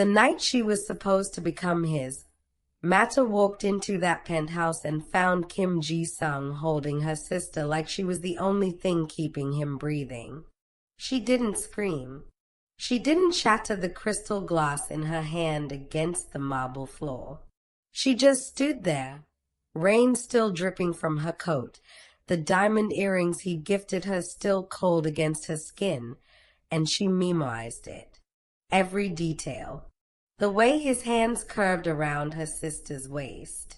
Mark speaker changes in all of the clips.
Speaker 1: The night she was supposed to become his, Mata walked into that penthouse and found Kim Ji-sung holding her sister like she was the only thing keeping him breathing. She didn't scream. She didn't shatter the crystal glass in her hand against the marble floor. She just stood there, rain still dripping from her coat, the diamond earrings he gifted her still cold against her skin, and she memorized it. Every detail. The way his hands curved around her sister's waist.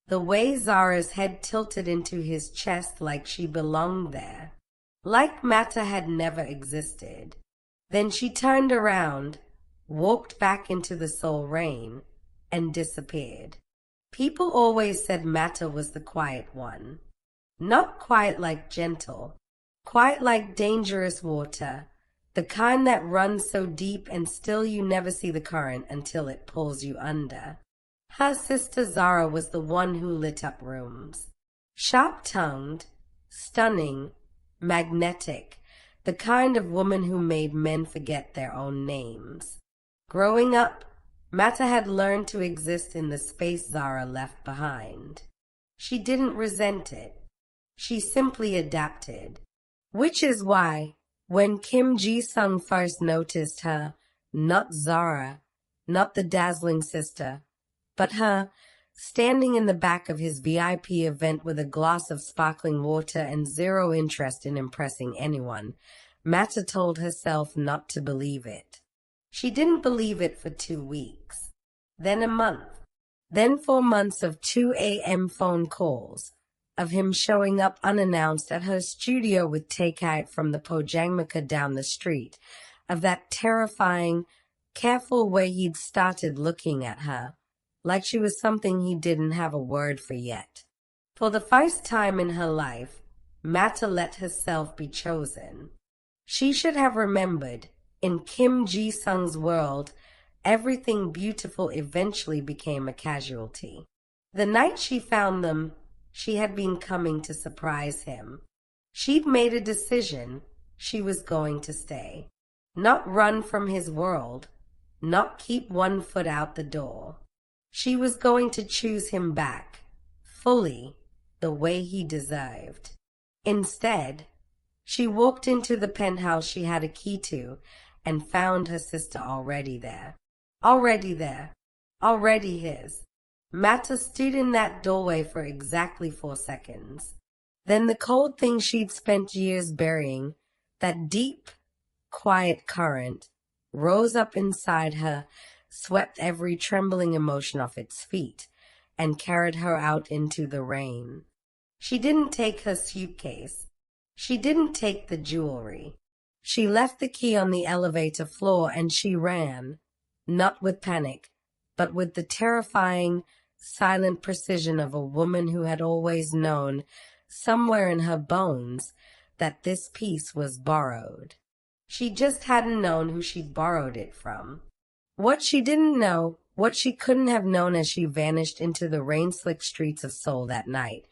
Speaker 1: The way Zara's head tilted into his chest like she belonged there. Like Mata had never existed. Then she turned around, walked back into the soul rain, and disappeared. People always said Mata was the quiet one. Not quiet like gentle, quiet like dangerous water, the kind that runs so deep and still you never see the current until it pulls you under. Her sister Zara was the one who lit up rooms. Sharp-tongued, stunning, magnetic, the kind of woman who made men forget their own names. Growing up, Mata had learned to exist in the space Zara left behind. She didn't resent it. She simply adapted. Which is why, when Kim Ji-sung first noticed her, not Zara, not the dazzling sister, but her, standing in the back of his VIP event with a glass of sparkling water and zero interest in impressing anyone, Mata told herself not to believe it. She didn't believe it for 2 weeks, then a month, then 4 months of 2 a.m. phone calls, of him showing up unannounced at her studio with takeout from the Pojangmaka down the street, of that terrifying, careful way he'd started looking at her, like she was something he didn't have a word for yet. For the first time in her life, Mata let herself be chosen. She should have remembered, in Kim Ji-sung's world, everything beautiful eventually became a casualty. The night she found them, she had been coming to surprise him. She'd made a decision. She was going to stay. Not run from his world. Not keep one foot out the door. She was going to choose him back, fully, the way he deserved. Instead, she walked into the penthouse she had a key to and found her sister already there. Already there. Already his. Mata stood in that doorway for exactly 4 seconds. Then the cold thing she'd spent years burying, that deep, quiet current, rose up inside her, swept every trembling emotion off its feet, and carried her out into the rain. She didn't take her suitcase. She didn't take the jewelry. She left the key on the elevator floor and she ran, not with panic, but with the terrifying, silent precision of a woman who had always known, somewhere in her bones, that this piece was borrowed. She just hadn't known who she'd borrowed it from. What she didn't know, what she couldn't have known as she vanished into the rain-slicked streets of Seoul that night,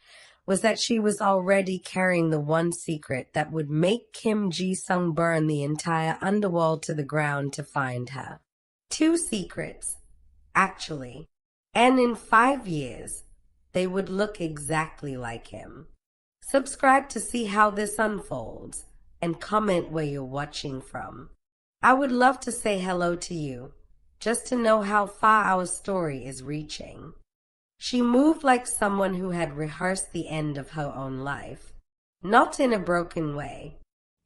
Speaker 1: was that she was already carrying the one secret that would make Kim Ji-sung burn the entire underworld to the ground to find her. 2 secrets, actually. And in 5 years, they would look exactly like him. Subscribe to see how this unfolds, and comment where you're watching from. I would love to say hello to you, just to know how far our story is reaching. She moved like someone who had rehearsed the end of her own life, not in a broken way,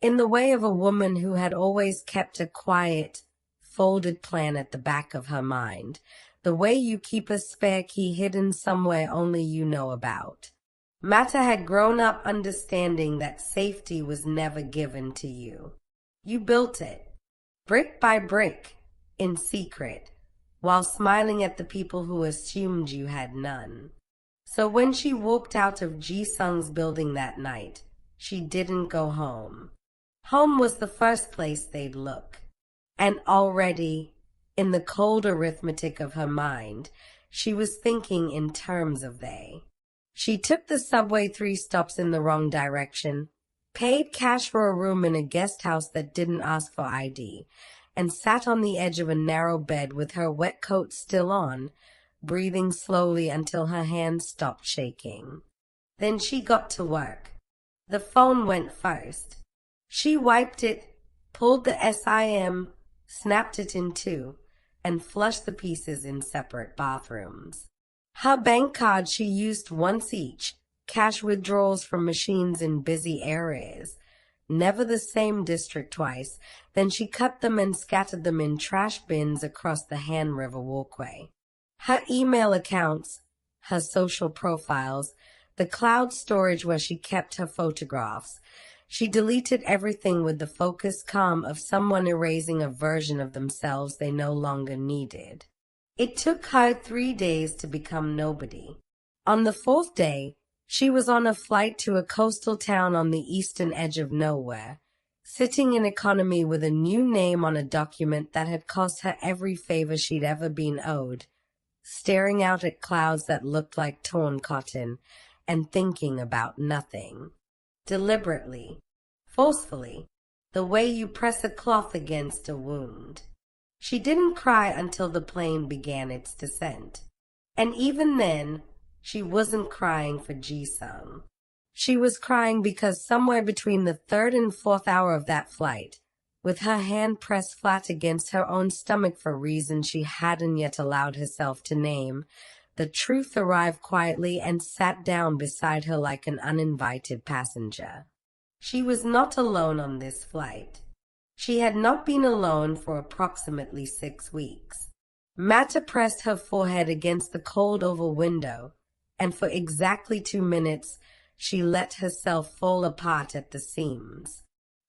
Speaker 1: in the way of a woman who had always kept a quiet, folded plan at the back of her mind, the way you keep a spare key hidden somewhere only you know about. Mata had grown up understanding that safety was never given to you. You built it, brick by brick, in secret, while smiling at the people who assumed you had none. So when she walked out of Ji-sung's building that night, she didn't go home. Home was the first place they'd look. And already, in the cold arithmetic of her mind, she was thinking in terms of they. She took the subway 3 stops in the wrong direction, paid cash for a room in a guest house that didn't ask for ID, and sat on the edge of a narrow bed with her wet coat still on, breathing slowly until her hands stopped shaking. Then she got to work. The phone went first. She wiped it, pulled the SIM, snapped it in two, and flushed the pieces in separate bathrooms. Her bank cards she used once each, cash withdrawals from machines in busy areas. Never the same district twice. Then she cut them and scattered them in trash bins across the Han River walkway. Her email accounts, her social profiles, the cloud storage where she kept her photographs. She deleted everything with the focused calm of someone erasing a version of themselves they no longer needed. It took her 3 days to become nobody. On the 4th day, she was on a flight to a coastal town on the eastern edge of nowhere, sitting in economy with a new name on a document that had cost her every favor she'd ever been owed, staring out at clouds that looked like torn cotton, and thinking about nothing. Deliberately, forcefully, the way you press a cloth against a wound. She didn't cry until the plane began its descent. And even then, she wasn't crying for Ji-sung. She was crying because somewhere between the 3rd and 4th hour of that flight, with her hand pressed flat against her own stomach for reasons she hadn't yet allowed herself to name, the truth arrived quietly and sat down beside her like an uninvited passenger. She was not alone on this flight. She had not been alone for approximately 6 weeks. Mata pressed her forehead against the cold oval window, and for exactly 2 minutes she let herself fall apart at the seams.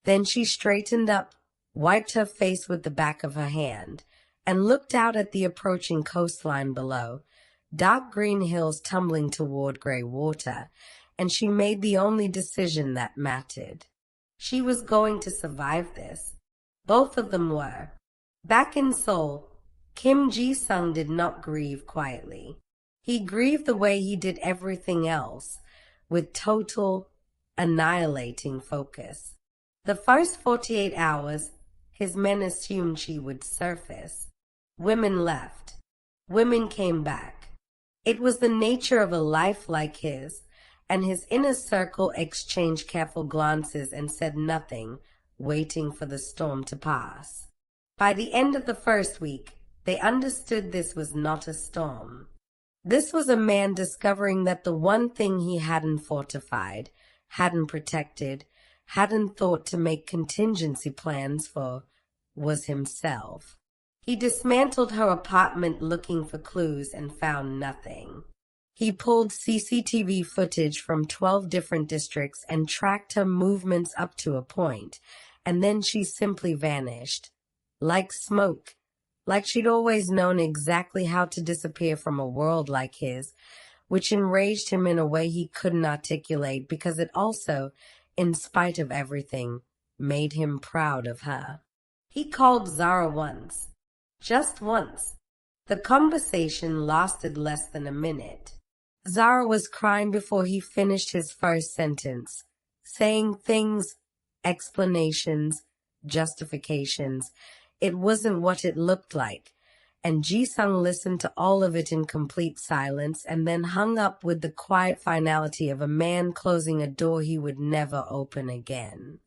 Speaker 1: Then she straightened up, wiped her face with the back of her hand, and looked out at the approaching coastline below, dark green hills tumbling toward gray water, and she made the only decision that mattered. She was going to survive this. Both of them were. Back in Seoul, Kim Ji-sung did not grieve quietly. He grieved the way he did everything else, with total, annihilating focus. The first 48 hours, his men assumed she would surface. Women left. Women came back. It was the nature of a life like his, and his inner circle exchanged careful glances and said nothing, waiting for the storm to pass. By the end of the first week, they understood this was not a storm. This was a man discovering that the one thing he hadn't fortified, hadn't protected, hadn't thought to make contingency plans for, was himself. He dismantled her apartment looking for clues and found nothing. He pulled CCTV footage from 12 different districts and tracked her movements up to a point, and then she simply vanished. Like smoke, like she'd always known exactly how to disappear from a world like his, which enraged him in a way he couldn't articulate because it also, in spite of everything, made him proud of her. He called Zara once. Just once. The conversation lasted less than a minute. Zara was crying before he finished his first sentence, saying things, explanations, justifications. It wasn't what it looked like, and Ji-sung listened to all of it in complete silence and then hung up with the quiet finality of a man closing a door he would never open again.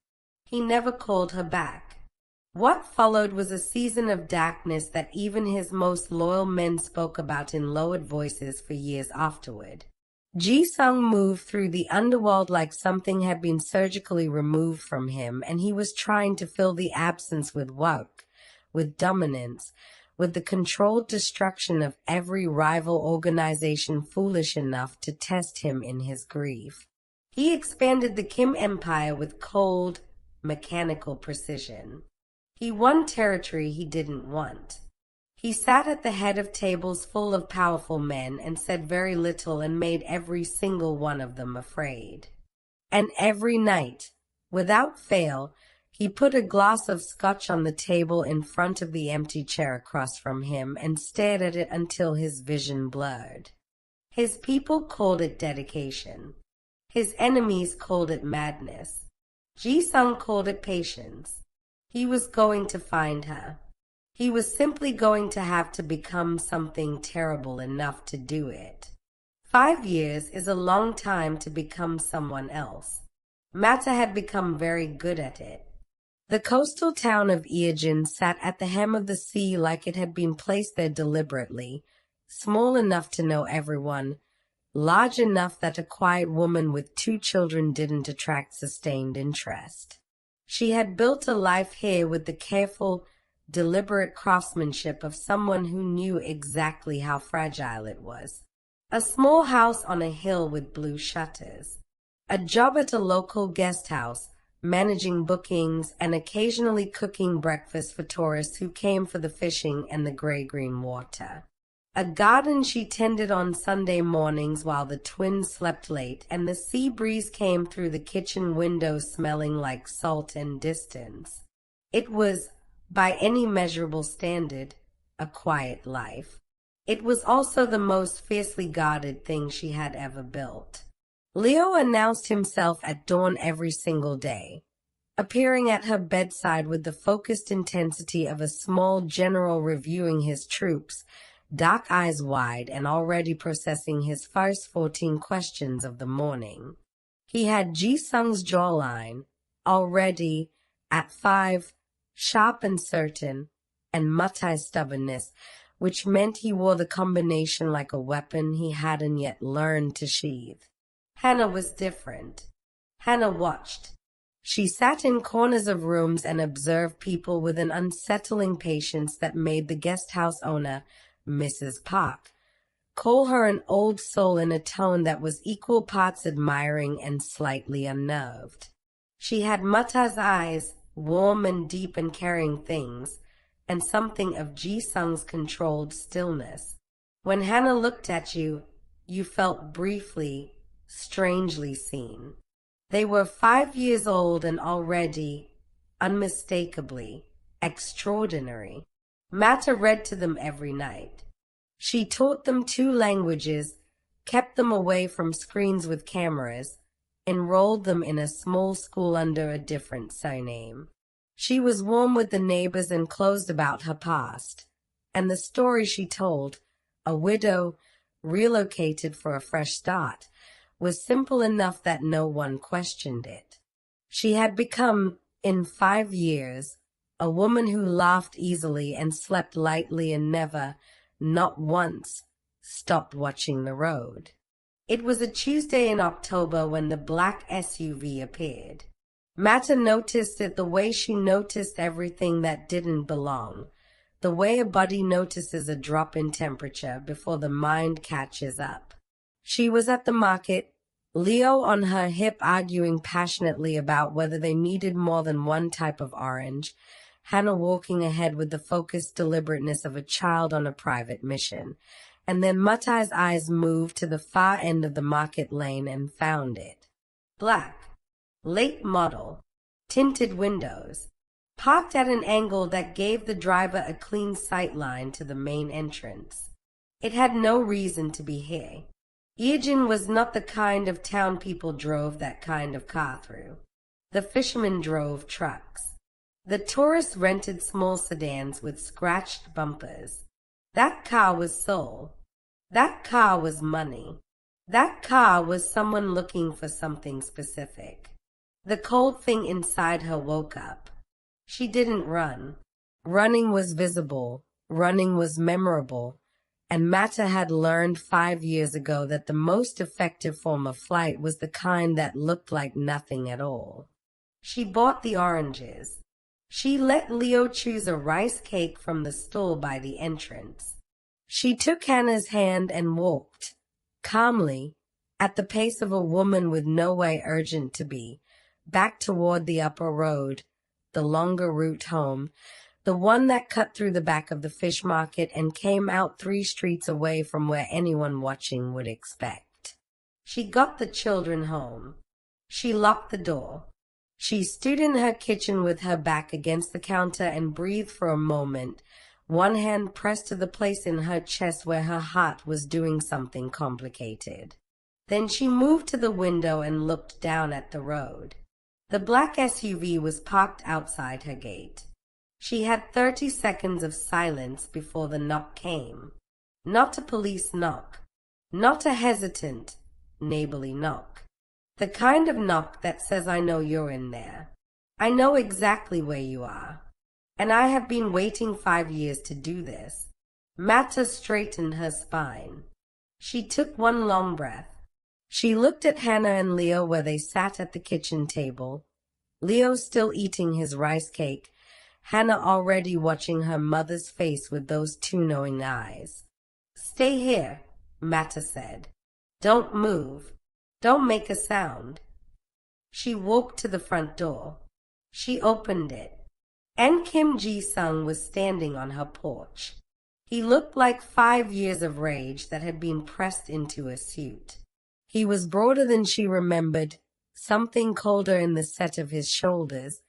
Speaker 1: He never called her back. What followed was a season of darkness that even his most loyal men spoke about in lowered voices for years afterward. Ji-sung moved through the underworld like something had been surgically removed from him, and he was trying to fill the absence with work, with dominance, with the controlled destruction of every rival organization foolish enough to test him in his grief. He expanded the Kim Empire with cold, mechanical precision. He won territory he didn't want. He sat at the head of tables full of powerful men and said very little and made every single one of them afraid. And every night, without fail, he put a glass of scotch on the table in front of the empty chair across from him and stared at it until his vision blurred. His people called it dedication. His enemies called it madness. Ji-sung called it patience. He was going to find her. He was simply going to have to become something terrible enough to do it. 5 years is a long time to become someone else. Mata had become very good at it. The coastal town of Iajin sat at the hem of the sea like it had been placed there deliberately, small enough to know everyone, large enough that a quiet woman with 2 children didn't attract sustained interest. She had built a life here with the careful, deliberate craftsmanship of someone who knew exactly how fragile it was. A small house on a hill with blue shutters. A job at a local guest house, managing bookings and occasionally cooking breakfast for tourists who came for the fishing and the gray-green water. A garden she tended on Sunday mornings while the twins slept late and the sea breeze came through the kitchen window smelling like salt and distance. It was, by any measurable standard, a quiet life. It was also the most fiercely guarded thing she had ever built. Leo announced himself at dawn every single day, appearing at her bedside with the focused intensity of a small general reviewing his troops, dark eyes wide and already processing his first 14 questions of the morning. He had Ji-sung's jawline, already, at 5, sharp and certain, and Matai's stubbornness, which meant he wore the combination like a weapon he hadn't yet learned to sheathe. Hannah was different. Hannah watched. She sat in corners of rooms and observed people with an unsettling patience that made the guest house owner, Mrs. Park, call her an old soul in a tone that was equal parts admiring and slightly unnerved. She had Mata's eyes, warm and deep and caring things, and something of Ji-sung's controlled stillness. When Hannah looked at you, you felt briefly, strangely seen. They were 5 years old and already, unmistakably, extraordinary. Mata read to them every night. She taught them 2 languages, kept them away from screens with cameras, enrolled them in a small school under a different surname. She was warm with the neighbors and closed about her past, and the story she told, a widow, relocated for a fresh start, was simple enough that no one questioned it. She had become, in 5 years, a woman who laughed easily and slept lightly and never, not once, stopped watching the road. It was a Tuesday in October when the black SUV appeared. Mata noticed it the way she noticed everything that didn't belong, the way a body notices a drop in temperature before the mind catches up. She was at the market, Leo on her hip arguing passionately about whether they needed more than one type of orange, Hannah walking ahead with the focused deliberateness of a child on a private mission. And then Matai's eyes moved to the far end of the market lane and found it. Black, late model, tinted windows, parked at an angle that gave the driver a clean sight line to the main entrance. It had no reason to be here. Iajin was not the kind of town people drove that kind of car through. The fishermen drove trucks. The tourists rented small sedans with scratched bumpers. That car was soul. That car was money. That car was someone looking for something specific. The cold thing inside her woke up. She didn't run. Running was visible. Running was memorable. And Mata had learned 5 years ago that the most effective form of flight was the kind that looked like nothing at all. She bought the oranges. She let Leo choose a rice cake from the stall by the entrance. She took Hannah's hand and walked, calmly, at the pace of a woman with no way urgent to be, back toward the upper road, the longer route home, the one that cut through the back of the fish market and came out 3 streets away from where anyone watching would expect. She got the children home. She locked the door. She stood in her kitchen with her back against the counter and breathed for a moment, one hand pressed to the place in her chest where her heart was doing something complicated. Then she moved to the window and looked down at the road. The black SUV was parked outside her gate. She had 30 seconds of silence before the knock came. Not a police knock. Not a hesitant, neighborly knock. The kind of knock that says, I know you're in there. I know exactly where you are. And I have been waiting 5 years to do this. Mata straightened her spine. She took one long breath. She looked at Hannah and Leo where they sat at the kitchen table. Leo still eating his rice cake, Hannah already watching her mother's face with those two knowing eyes. Stay here, Mata said. Don't move. Don't make a sound. She walked to the front door. She opened it. And Kim Ji-sung was standing on her porch. He looked like 5 years of rage that had been pressed into a suit. He was broader than she remembered, something colder in the set of his shoulders,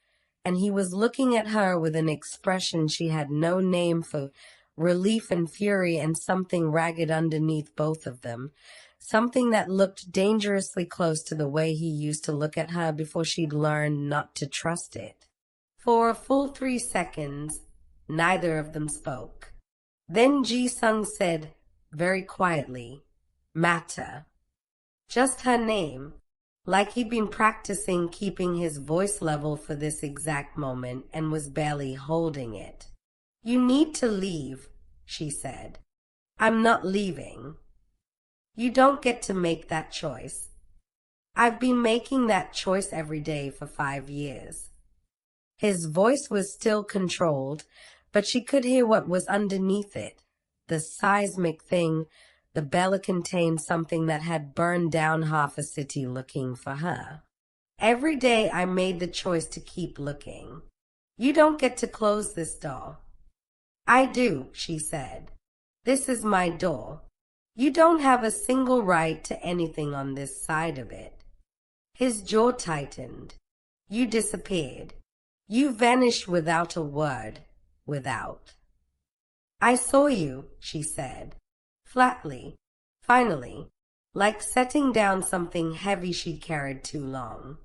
Speaker 1: and he was looking at her with an expression she had no name for, relief and fury, and something ragged underneath both of them, something that looked dangerously close to the way he used to look at her before she'd learned not to trust it. For a full 3 seconds, neither of them spoke. Then Ji-sung said, very quietly, Mata. Just her name, like he'd been practicing keeping his voice level for this exact moment and was barely holding it. You need to leave, she said. I'm not leaving. You don't get to make that choice. I've been making that choice every day for 5 years. His voice was still controlled, but she could hear what was underneath it. The seismic thing, the belly contained something that had burned down half a city looking for her. Every day I made the choice to keep looking. You don't get to close this door. I do, she said. This is my door. You don't have a single right to anything on this side of it. His jaw tightened. You disappeared. You vanished without a word. Without. I saw you, she said. Flatly. Finally. Like setting down something heavy she'd carried too long.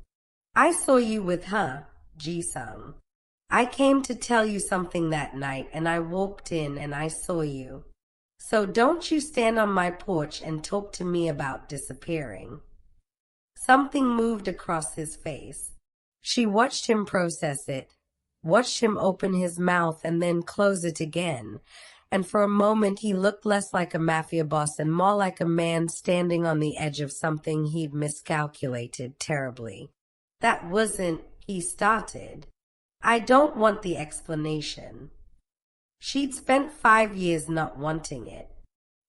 Speaker 1: I saw you with her, Ji-sung. I came to tell you something that night, and I walked in and I saw you. So don't you stand on my porch and talk to me about disappearing. Something moved across his face. She watched him process it, watched him open his mouth and then close it again, and for a moment he looked less like a mafia boss and more like a man standing on the edge of something he'd miscalculated terribly. That wasn't, he started. I don't want the explanation. She'd spent 5 years not wanting it.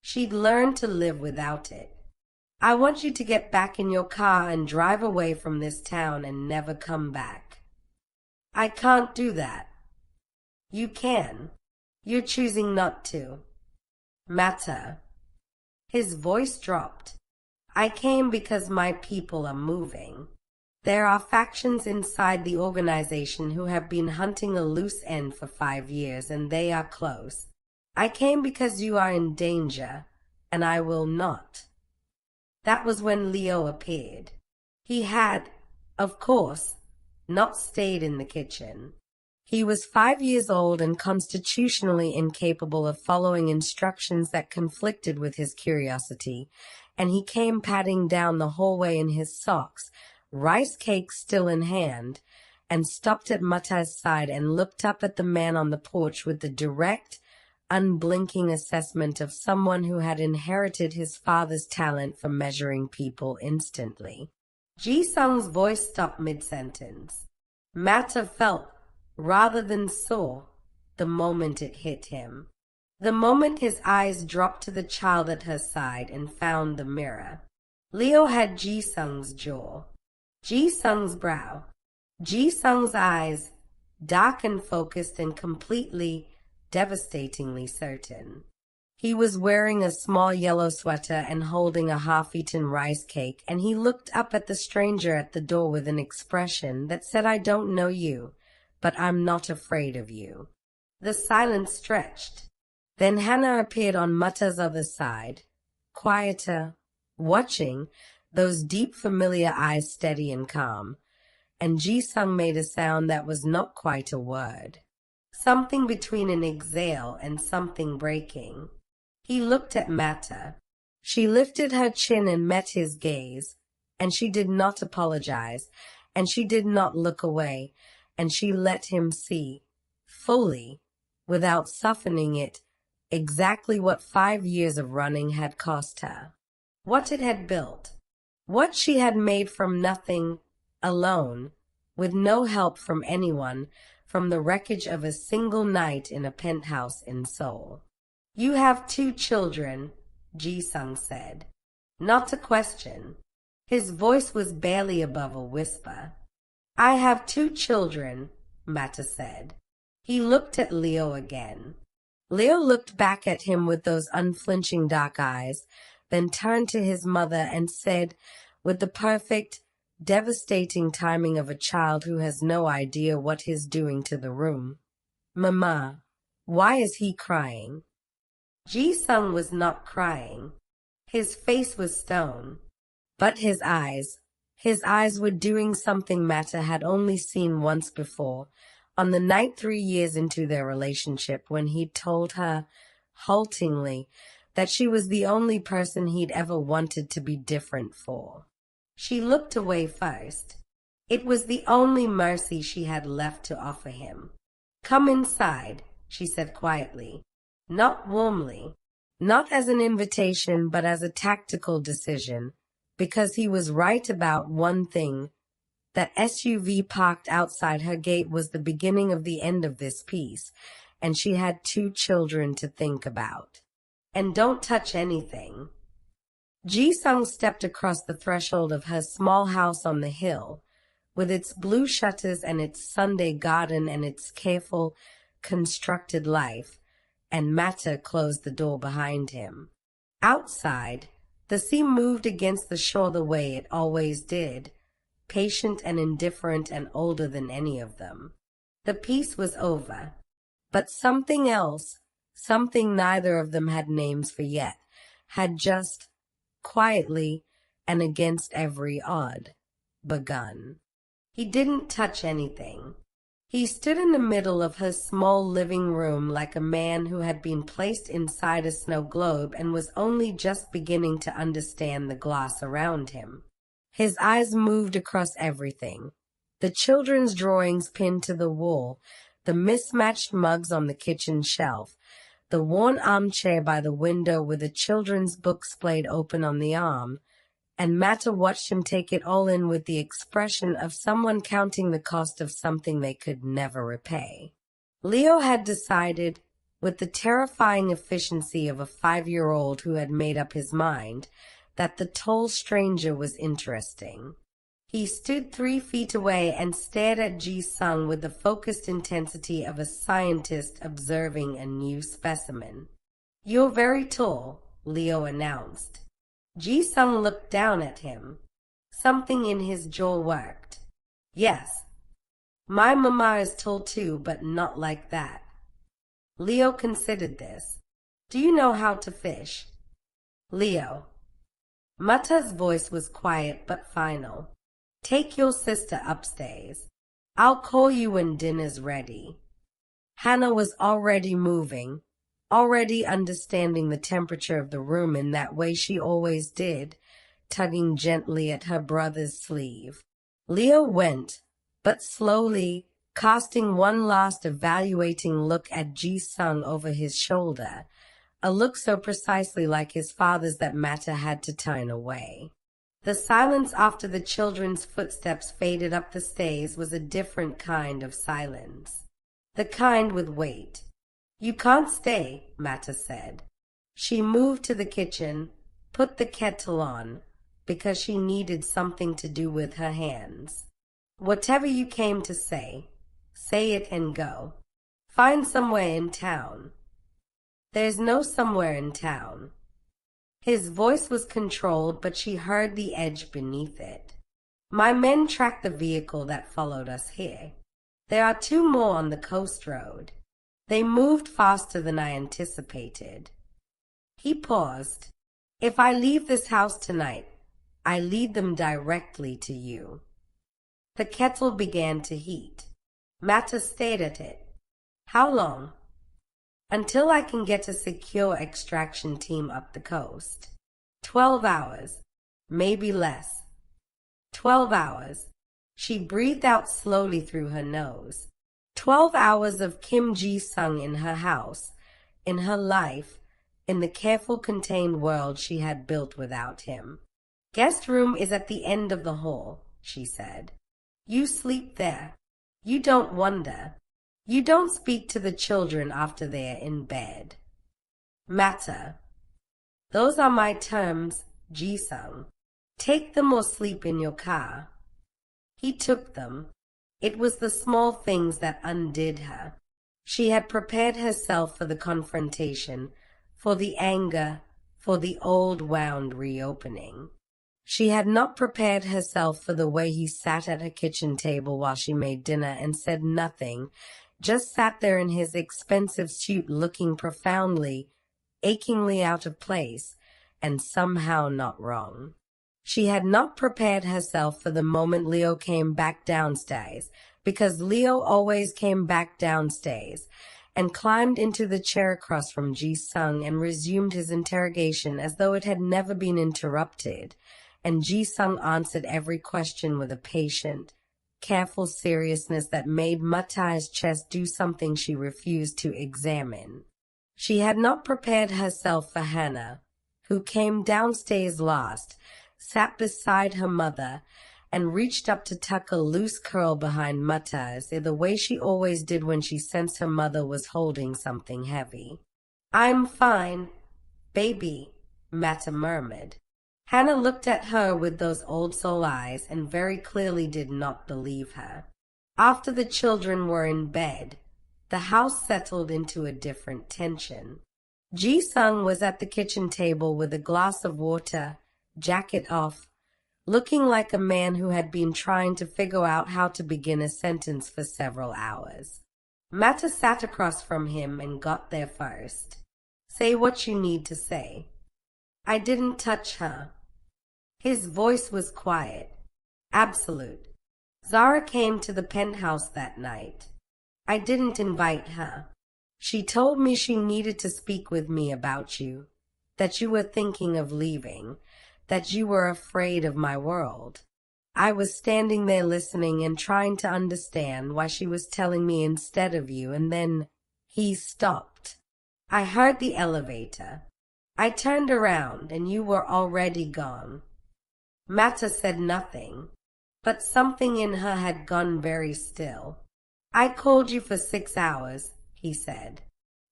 Speaker 1: She'd learned to live without it. I want you to get back in your car and drive away from this town and never come back. I can't do that. You can. You're choosing not to. Mata. His voice dropped. I came because my people are moving. There are factions inside the organization who have been hunting a loose end for 5 years, and they are close. I came because you are in danger, and I will not. That was when Leo appeared. He had, of course, not stayed in the kitchen. He was 5 years old and constitutionally incapable of following instructions that conflicted with his curiosity, and he came padding down the hallway in his socks, rice cake still in hand, and stopped at Mata's side and looked up at the man on the porch with the direct, unblinking assessment of someone who had inherited his father's talent for measuring people instantly. Ji-sung's voice stopped mid-sentence. Mata felt, rather than saw, the moment it hit him. The moment his eyes dropped to the child at her side and found the mirror. Leo had Ji-sung's jaw, Ji-sung's brow, Ji-sung's eyes, dark and focused and completely, devastatingly certain. He was wearing a small yellow sweater and holding a half-eaten rice cake, and he looked up at the stranger at the door with an expression that said, I don't know you, but I'm not afraid of you. The silence stretched. Then Hannah appeared on Mata's other side, quieter, watching, those deep familiar eyes steady and calm, and Ji-sung made a sound that was not quite a word. something between an exhale and something breaking. He looked at Mata. She lifted her chin and met his gaze, and she did not apologize, and she did not look away, and she let him see, fully, without softening it, exactly what 5 years of running had cost her. What it had built. What she had made from nothing, alone, with no help from anyone, from the wreckage of a single night in a penthouse in Seoul. "You have 2 children," Ji-sung said. Not a question. His voice was barely above a whisper. "I have 2 children," Mata said. He looked at Leo again. Leo looked back at him with those unflinching dark eyes, then turned to his mother and said, with the perfect, devastating timing of a child who has no idea what he's doing to the room, "Mama, why is he crying?" Ji-sung was not crying. His face was stone. But his eyes were doing something Mata had only seen once before, on the night 3 years into their relationship when he'd told her, haltingly, that she was the only person he'd ever wanted to be different for. She looked away first. It was the only mercy she had left to offer him. "Come inside," she said quietly, not warmly, not as an invitation but as a tactical decision, because he was right about one thing. That SUV parked outside her gate was the beginning of the end of this piece, and she had 2 children to think about. "And don't touch anything." Ji-sung stepped across the threshold of her small house on the hill, with its blue shutters and its Sunday garden and its careful, constructed life, and Mata closed the door behind him. Outside, the sea moved against the shore the way it always did, patient and indifferent and older than any of them. The piece was over. But something else, something neither of them had names for yet, had just, quietly, and against every odd, begun. He didn't touch anything. He stood in the middle of her small living room like a man who had been placed inside a snow globe and was only just beginning to understand the gloss around him. His eyes moved across everything. The children's drawings pinned to the wall, the mismatched mugs on the kitchen shelf, the worn armchair by the window with a children's book splayed open on the arm, and Mata watched him take it all in with the expression of someone counting the cost of something they could never repay. Leo had decided, with the terrifying efficiency of a 5-year-old who had made up his mind, that the tall stranger was interesting. He stood 3 feet away and stared at Ji-sung with the focused intensity of a scientist observing a new specimen. "You're very tall," Leo announced. Ji-sung looked down at him. Something in his jaw worked. "Yes. My mama is tall too, but not like that." Leo considered this. "Do you know how to fish?" "Leo." Mata's voice was quiet but final. "Take your sister upstairs. I'll call you when dinner's ready." Hannah was already moving, already understanding the temperature of the room in that way she always did, tugging gently at her brother's sleeve. Leo went, but slowly, casting one last evaluating look at Ji-sung over his shoulder, a look so precisely like his father's that Mata had to turn away. The silence after the children's footsteps faded up the stairs was a different kind of silence. The kind with weight. "You can't stay," Mata said. She moved to the kitchen, put the kettle on, because she needed something to do with her hands. "Whatever you came to say it and go. Find somewhere in town." "There's no somewhere in town." His voice was controlled, but she heard the edge beneath it. "My men tracked the vehicle that followed us here. There are 2 more on the coast road. They moved faster than I anticipated." He paused. "If I leave this house tonight, I lead them directly to you." The kettle began to heat. Mata stared at it. How long? Until I can get a secure extraction team up the coast. 12 hours. Maybe less. 12 hours. She breathed out slowly through her nose. 12 hours of Kim Ji-sung in her house, in her life, in the careful contained world she had built without him. Guest room is at the end of the hall, she said. You sleep there. You don't wonder. You don't speak to the children after they're in bed. Matter. Those are my terms, Ji-sung. Take them or sleep in your car. He took them. It was the small things that undid her. She had prepared herself for the confrontation, for the anger, for the old wound reopening. She had not prepared herself for the way he sat at her kitchen table while she made dinner and said nothing, just sat there in his expensive suit looking profoundly, achingly out of place, and somehow not wrong. She had not prepared herself for the moment Leo came back downstairs, because Leo always came back downstairs, and climbed into the chair across from Ji-sung and resumed his interrogation as though it had never been interrupted, and Ji-sung answered every question with a patient, careful seriousness that made Matai's chest do something she refused to examine. She had not prepared herself for Hannah, who came downstairs last, sat beside her mother, and reached up to tuck a loose curl behind Matai's the way she always did when she sensed her mother was holding something heavy. I'm fine, baby, Mata murmured. Hannah looked at her with those old soul eyes and very clearly did not believe her. After the children were in bed, the house settled into a different tension. Ji-sung was at the kitchen table with a glass of water, jacket off, looking like a man who had been trying to figure out how to begin a sentence for several hours. Mata sat across from him and got there first. Say what you need to say. I didn't touch her. His voice was quiet, absolute. Zara came to the penthouse that night. I didn't invite her. She told me she needed to speak with me about you, that you were thinking of leaving, that you were afraid of my world. I was standing there listening and trying to understand why she was telling me instead of you, and then he stopped. I heard the elevator. I turned around, and you were already gone. Mata said nothing, but something in her had gone very still. I called you for 6 hours, he said.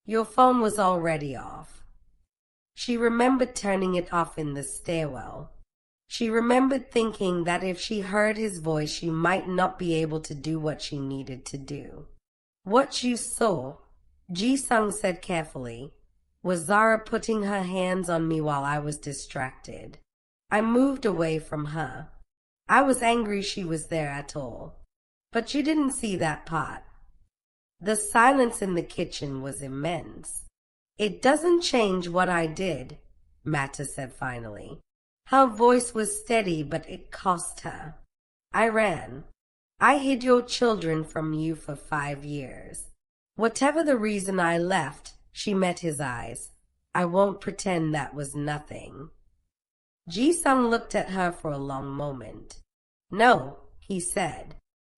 Speaker 1: Your phone was already off. She remembered turning it off in the stairwell. She remembered thinking that if she heard his voice, she might not be able to do what she needed to do. What you saw, Ji-sung said carefully, was Zara putting her hands on me while I was distracted. I moved away from her. I was angry she was there at all. But you didn't see that part. The silence in the kitchen was immense. It doesn't change what I did, Mata said finally. Her voice was steady, but it cost her. I ran. I hid your children from you for 5 years. Whatever the reason I left, she met his eyes. I won't pretend that was nothing. Ji-sung looked at her for a long moment. No, he said.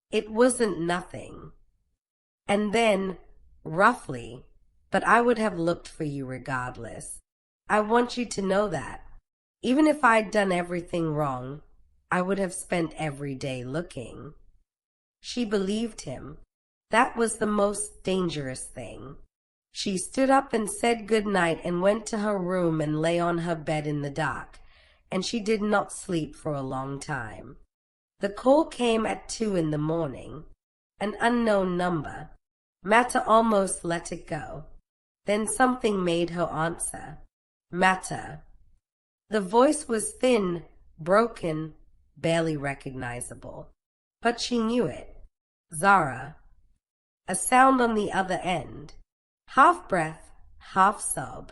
Speaker 1: It wasn't nothing. And then, roughly, but I would have looked for you regardless. I want you to know that. Even if I'd done everything wrong, I would have spent every day looking. She believed him. That was the most dangerous thing. She stood up and said good night and went to her room and lay on her bed in the dark, and she did not sleep for a long time. The call came at 2 in the morning, an unknown number. Mata almost let it go. Then something made her answer. Mata. The voice was thin, broken, barely recognizable. But she knew it. Zara. A sound on the other end. Half breath, half sob.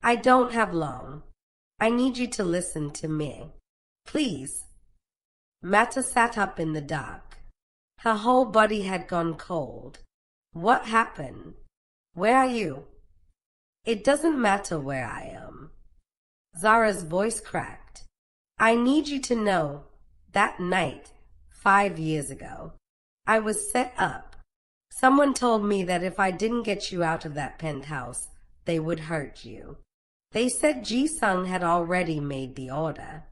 Speaker 1: I don't have long. I need you to listen to me. Please. Mata sat up in the dark. Her whole body had gone cold. What happened? Where are you? It doesn't matter where I am. Zara's voice cracked. I need you to know, that night, 5 years ago, I was set up. Someone told me that if I didn't get you out of that penthouse, they would hurt you. They said Ji-sung had already made the order,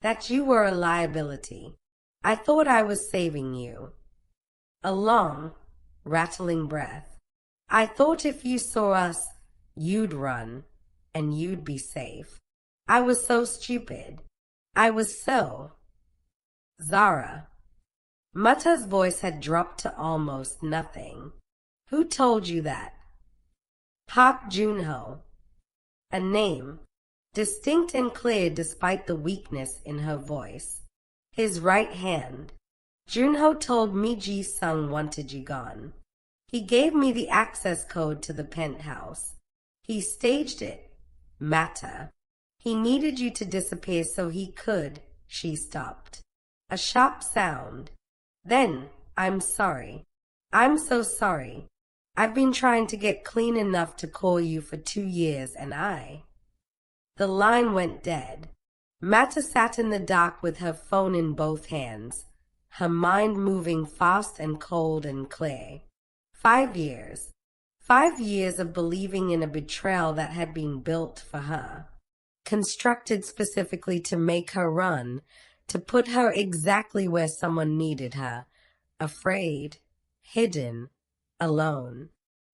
Speaker 1: that you were a liability. I thought I was saving you. A long, rattling breath. I thought if you saw us, you'd run, and you'd be safe. I was so stupid. I was so... Zara. Mata's voice had dropped to almost nothing. Who told you that? Park Junho. A name, distinct and clear despite the weakness in her voice. His right hand. Junho told me Ji-sung wanted you gone. He gave me the access code to the penthouse. He staged it. Mata. He needed you to disappear so he could. She stopped. A sharp sound. Then, I'm sorry. I'm so sorry. I've been trying to get clean enough to call you for 2 years and The line went dead. Mata sat in the dark with her phone in both hands, her mind moving fast and cold and clear. 5 years. 5 years of believing in a betrayal that had been built for her, constructed specifically to make her run, to put her exactly where someone needed her, afraid, hidden, alone.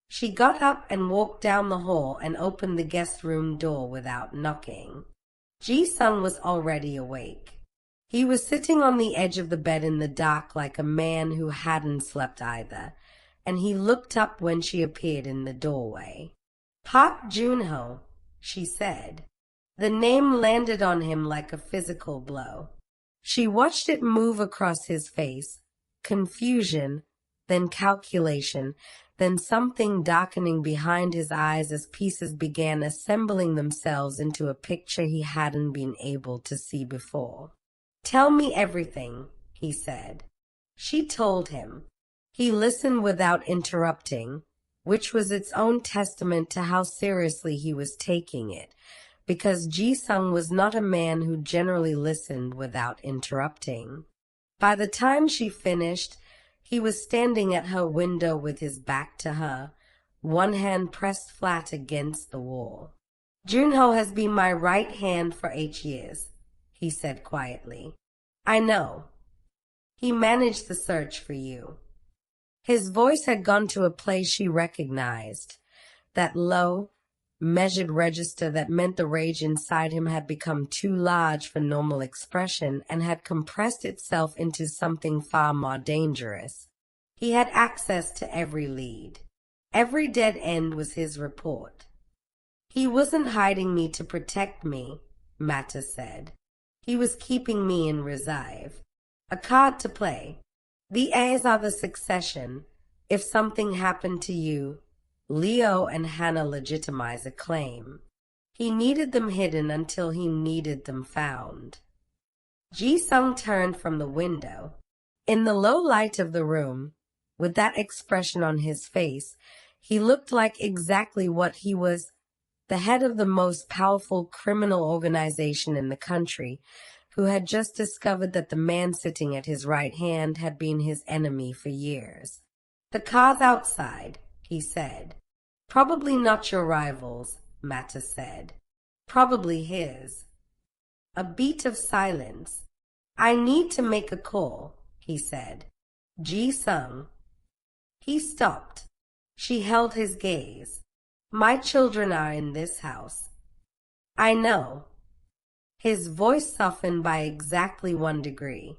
Speaker 1: She got up and walked down the hall and opened the guest room door without knocking. Ji-sung was already awake. He was sitting on the edge of the bed in the dark like a man who hadn't slept either, and he looked up when she appeared in the doorway. Park Junho, she said. The name landed on him like a physical blow. She watched it move across his face, confusion, then calculation, then something darkening behind his eyes as pieces began assembling themselves into a picture he hadn't been able to see before. Tell me everything, he said. She told him. He listened without interrupting, which was its own testament to how seriously he was taking it, because Ji-sung was not a man who generally listened without interrupting. By the time she finished, he was standing at her window with his back to her, one hand pressed flat against the wall. Junho has been my right hand for 8 years, he said quietly. I know. He managed the search for you. His voice had gone to a place she recognized, that low, measured register that meant the rage inside him had become too large for normal expression and had compressed itself into something far more dangerous. He had access to every lead. Every dead end was his report. He wasn't hiding me to protect me, Mata said. He was keeping me in reserve. A card to play. The heirs are the succession. If something happened to you, Leo and Hannah legitimize a claim. He needed them hidden until he needed them found. Ji-sung turned from the window. In the low light of the room, with that expression on his face, he looked like exactly what he was, the head of the most powerful criminal organization in the country, who had just discovered that the man sitting at his right hand had been his enemy for years. The car's outside, he said. Probably not your rival's, Mata said. Probably his. A beat of silence. I need to make a call, he said. Ji-sung. He stopped. She held his gaze. My children are in this house. I know. His voice softened by exactly 1 degree.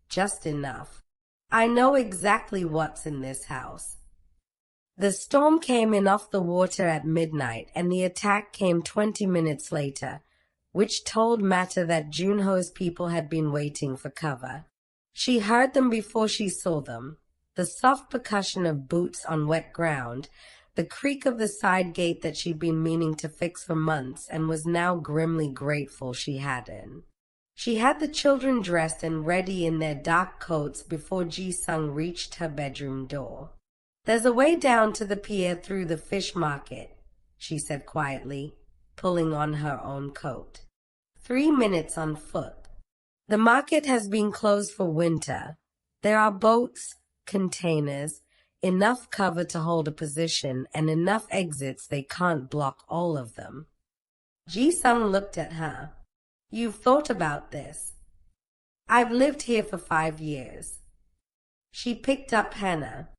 Speaker 1: Just enough. I know exactly what's in this house. The storm came in off the water at midnight, and the attack came 20 minutes later, which told Mata that Junho's people had been waiting for cover. She heard them before she saw them, the soft percussion of boots on wet ground, the creak of the side gate that she'd been meaning to fix for months and was now grimly grateful she hadn't. She had the children dressed and ready in their dark coats before Ji-sung reached her bedroom door. "There's a way down to the pier through the fish market," she said quietly, pulling on her own coat. 3 minutes on foot. "The market has been closed for winter. There are boats, containers, enough cover to hold a position, and enough exits they can't block all of them." Ji-sung looked at her. "You've thought about this?" "I've lived here for 5 years." She picked up Hannah.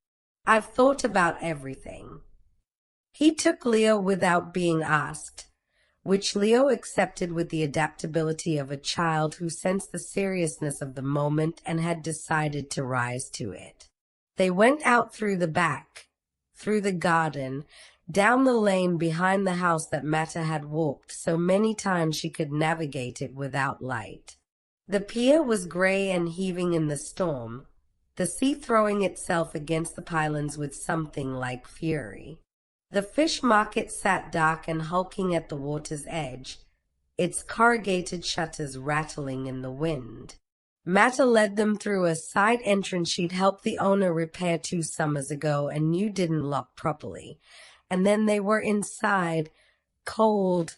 Speaker 1: "I've thought about everything." He took Leo without being asked, which Leo accepted with the adaptability of a child who sensed the seriousness of the moment and had decided to rise to it. They went out through the back, through the garden, down the lane behind the house that Mata had walked so many times she could navigate it without light. The pier was gray and heaving in the storm, the sea throwing itself against the pylons with something like fury. The fish market sat dark and hulking at the water's edge, its corrugated shutters rattling in the wind. Mata led them through a side entrance she'd helped the owner repair 2 summers ago and knew didn't lock properly. And then they were inside, cold,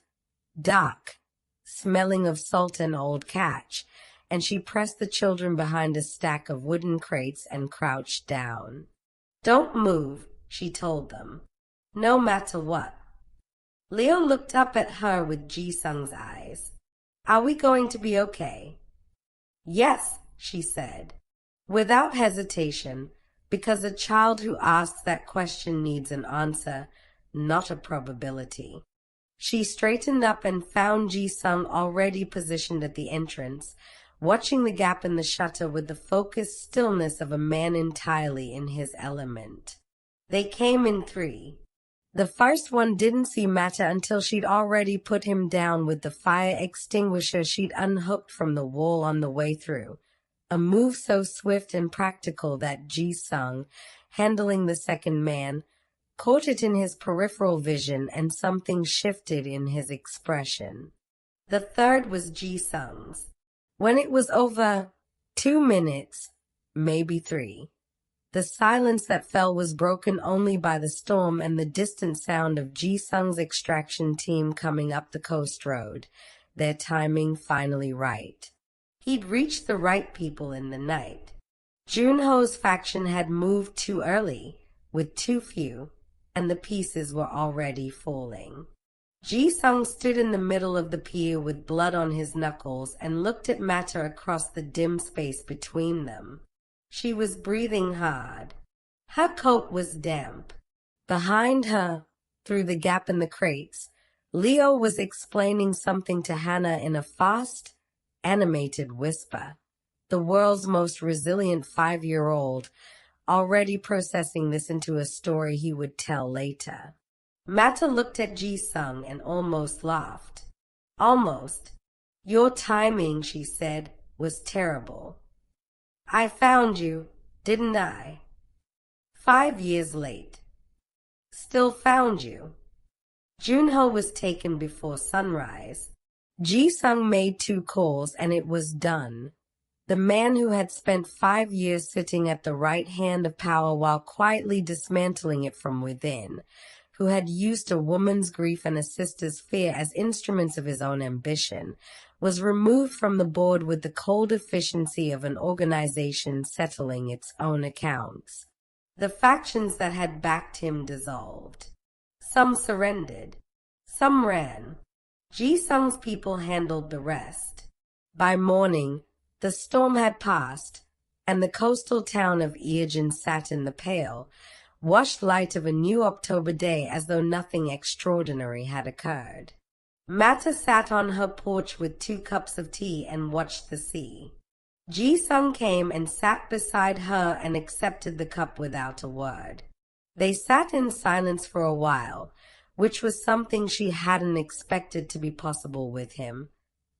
Speaker 1: dark, smelling of salt and old catch, and she pressed the children behind a stack of wooden crates and crouched down. "Don't move," she told them, "no matter what." Leo looked up at her with Ji-sung's eyes. "Are we going to be okay?" "Yes," she said, without hesitation, because a child who asks that question needs an answer, not a probability. She straightened up and found Ji-sung already positioned at the entrance, watching the gap in the shutter with the focused stillness of a man entirely in his element. They came in 3. The first one didn't see Mata until she'd already put him down with the fire extinguisher she'd unhooked from the wall on the way through, a move so swift and practical that Ji-sung, handling the second man, caught it in his peripheral vision and something shifted in his expression. The third was Ji-sung's. When it was over 2 minutes, maybe 3, the silence that fell was broken only by the storm and the distant sound of Ji-sung's extraction team coming up the coast road, their timing finally right. He'd reached the right people in the night. Junho's faction had moved too early, with too few, and the pieces were already falling. Ji-sung stood in the middle of the pier with blood on his knuckles and looked at Mata across the dim space between them. She was breathing hard. Her coat was damp. Behind her, through the gap in the crates, Leo was explaining something to Hannah in a fast, animated whisper. The world's most resilient 5-year-old, already processing this into a story he would tell later. Mata looked at Ji-sung and almost laughed. "Almost. Your timing," she said, "was terrible. I found you, didn't I? 5 years late. Still found you." Junho was taken before sunrise. Ji-sung made 2 calls and it was done. The man who had spent 5 years sitting at the right hand of power while quietly dismantling it from within, who had used a woman's grief and a sister's fear as instruments of his own ambition, was removed from the board with the cold efficiency of an organization settling its own accounts. The factions that had backed him dissolved. Some surrendered. Some ran. Ji-sung's people handled the rest. By morning, the storm had passed, and the coastal town of Eogan sat in the pale, washed light of a new October day as though nothing extraordinary had occurred. Mata sat on her porch with 2 cups of tea and watched the sea. Ji-sung came and sat beside her and accepted the cup without a word. They sat in silence for a while, which was something she hadn't expected to be possible with him,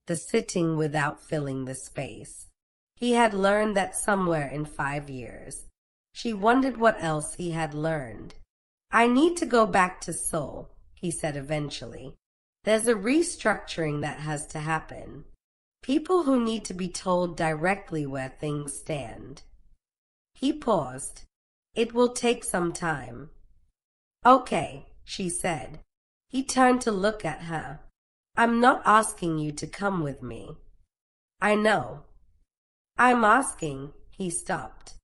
Speaker 1: the sitting without filling the space. He had learned that somewhere in 5 years. She wondered what else he had learned. "I need to go back to Seoul," he said eventually. "There's a restructuring that has to happen. People who need to be told directly where things stand." He paused. It will take some time. Okay, she said. He turned to look at her. I'm not asking you to come with me. I know. I'm asking. He stopped.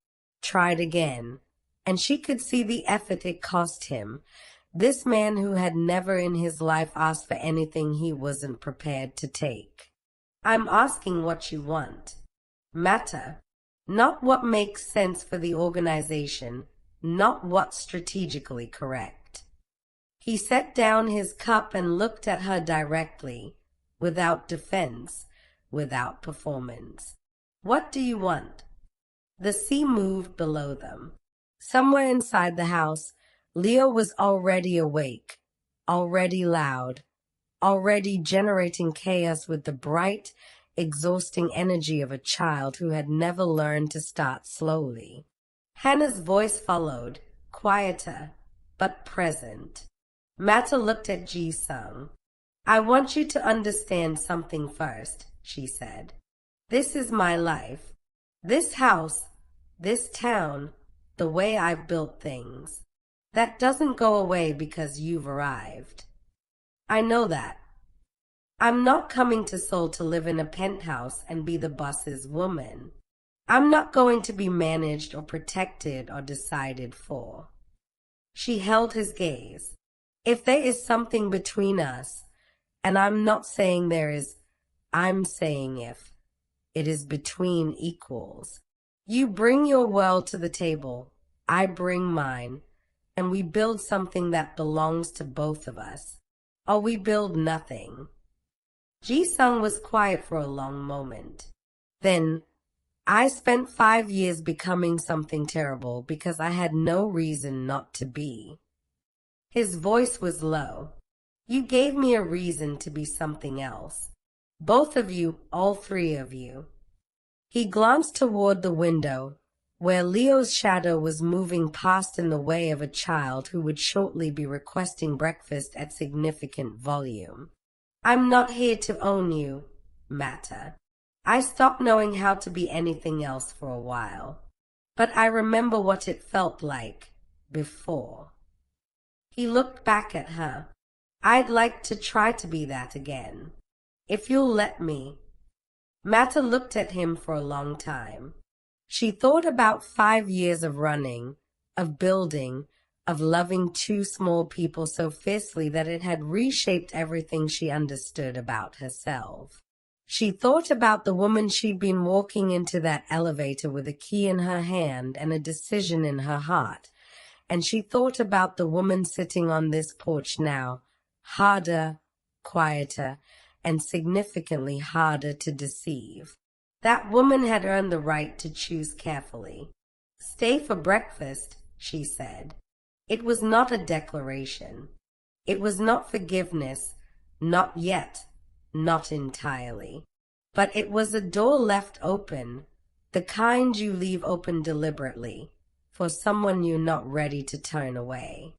Speaker 1: Tried again, and she could see the effort it cost him. This man who had never in his life asked for anything he wasn't prepared to take. I'm asking what you want. Matter. Not what makes sense for the organization, not what's strategically correct. He set down his cup and looked at her directly, without defense, without performance. What do you want? The sea moved below them. Somewhere inside the house, Leo was already awake, already loud, already generating chaos with the bright, exhausting energy of a child who had never learned to start slowly. Hannah's voice followed, quieter, but present. Mata looked at Ji-sung. I want you to understand something first, she said. This is my life. This house, this town, the way I've built things. That doesn't go away because you've arrived. I know that. I'm not coming to Seoul to live in a penthouse and be the boss's woman. I'm not going to be managed or protected or decided for. She held his gaze. If there is something between us, and I'm not saying there is, I'm saying if, it is between equals. You bring your world to the table, I bring mine, and we build something that belongs to both of us. Or we build nothing. Ji-sung was quiet for a long moment. Then, I spent 5 years becoming something terrible because I had no reason not to be. His voice was low. You gave me a reason to be something else. Both of you, all three of you. He glanced toward the window, where Leo's shadow was moving past in the way of a child who would shortly be requesting breakfast at significant volume. I'm not here to own you, Mata. I stopped knowing how to be anything else for a while. But I remember what it felt like before. He looked back at her. I'd like to try to be that again. If you'll let me. Mata looked at him for a long time. She thought about 5 years of running, of building, of loving two small people so fiercely that it had reshaped everything she understood about herself. She thought about the woman she'd been walking into that elevator with a key in her hand and a decision in her heart. And she thought about the woman sitting on this porch now, harder, quieter, and significantly harder to deceive. That woman had earned the right to choose carefully. Stay for breakfast, she said. It was not a declaration. It was not forgiveness, not yet, not entirely. But it was a door left open, the kind you leave open deliberately, for someone you're not ready to turn away.